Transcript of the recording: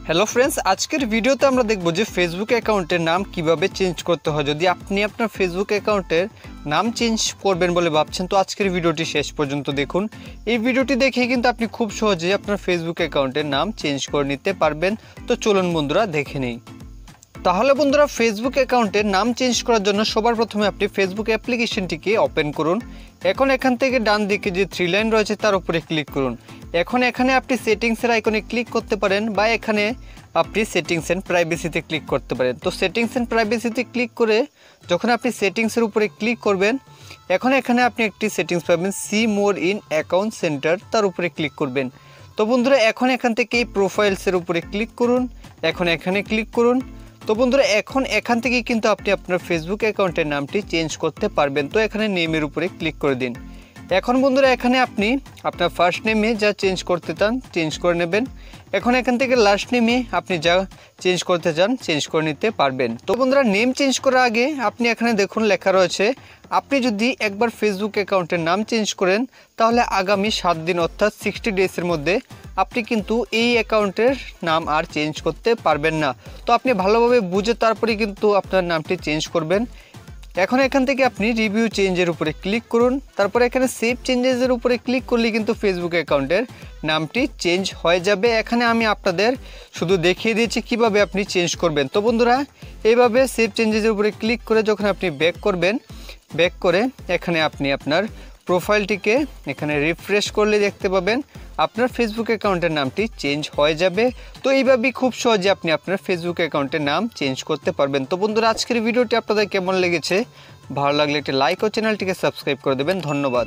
Hello friends, আজকের ভিডিওতে আমরা দেখব যে ফেসবুক অ্যাকাউন্টের নাম কিভাবে চেঞ্জ করতে হয়। যদি আপনি আপনার ফেসবুক অ্যাকাউন্টের নাম চেঞ্জ করবেন বলে ভাবছেন, তো আজকের ভিডিওটি শেষ পর্যন্ত দেখুন। এই ভিডিওটি দেখে কিন্তু আপনি খুব সহজেই আপনার ফেসবুক অ্যাকাউন্টের নাম চেঞ্জ করে নিতে পারবেন। তো চলুন বন্ধুরা দেখে নিই। তাহলে বন্ধুরা, ফেসবুক অ্যাকাউন্টের নাম চেঞ্জ করার জন্য সবার প্রথমে আপনি ফেসবুক অ্যাপ্লিকেশনটিকে ওপেন করুন। এখন এখান থেকে ডান দিকে যে 3 লাইন রয়েছে তার উপরে ক্লিক করুন। এখন এখানে আপনি সেটিংসের আইকনে ক্লিক করতে পারেন বা এখানে আপনি সেটিংস অ্যান্ড প্রাইভেসিতে ক্লিক করতে পারেন। তো সেটিংস অ্যান্ড প্রাইভেসিতে ক্লিক করে যখন আপনি সেটিংসের উপরে ক্লিক করবেন, এখন এখানে আপনি একটি সেটিংস পাবেন, see more in account centre, তার উপরে ক্লিক করবেন। তো বন্ধুরা, এখন এখান থেকে এই প্রোফাইলসের উপরে ক্লিক করুন। এখন এখানে ক্লিক করুন। তো বন্ধুরা, এখন এখান থেকে কিন্তু আপনি আপনার ফেসবুক অ্যাকাউন্টের নামটি চেঞ্জ করতে পারবেন। তো এখানে নেমের উপরে ক্লিক করে দিন। এখন বন্ধুরা, এখানে আপনি আপনার ফার্স্ট নেমে যা চেঞ্জ করতে চান চেঞ্জ করে নেবেন। এখন এখান থেকে লাস্ট নেমে আপনি যা চেঞ্জ করতে চান চেঞ্জ করে নিতে পারবেন। তো বন্ধুরা, নেম চেঞ্জ করার আগে আপনি এখানে দেখুন লেখা রয়েছে, আপনি যদি একবার ফেসবুক অ্যাকাউন্টের নাম চেঞ্জ করেন তাহলে আগামী 7 দিন অর্থাৎ 60 ডেজের মধ্যে আপনি কিন্তু এই অ্যাকাউন্টের নাম আর চেঞ্জ করতে পারবেন না। তো আপনি ভালোভাবে বুঝে তারপরে কিন্তু আপনার নামটি চেঞ্জ করবেন। এখন এখান থেকে আপনি রিভিউ চেঞ্জের উপরে ক্লিক করুন। তারপরে এখানে সেভ চেঞ্জেসের উপরে ক্লিক করলে কিন্তু ফেসবুক অ্যাকাউন্টের নামটি চেঞ্জ হয়ে যাবে। এখানে আমি আপনাদের শুধু দেখিয়ে দিয়েছি কিভাবে আপনি চেঞ্জ করবেন। তো বন্ধুরা, এইভাবে সেভ চেঞ্জেসের উপরে ক্লিক করে যখন আপনি ব্যাক করবেন, ব্যাক করে এখানে আপনি আপনার প্রোফাইলটিকে এখানে রিফ্রেশ করলে দেখতে পাবেন আপনার ফেসবুক অ্যাকাউন্টের নামটি চেঞ্জ হয়ে যাবে। তো এইভাবেই খুব সহজে আপনি আপনার ফেসবুক অ্যাকাউন্টের নাম চেঞ্জ করতে পারবেন। তো বন্ধুরা, আজকের ভিডিওটি আপনাদের কেমন লেগেছে? ভালো লাগলে একটি লাইক ও চ্যানেলটিকে সাবস্ক্রাইব করে দেবেন। ধন্যবাদ।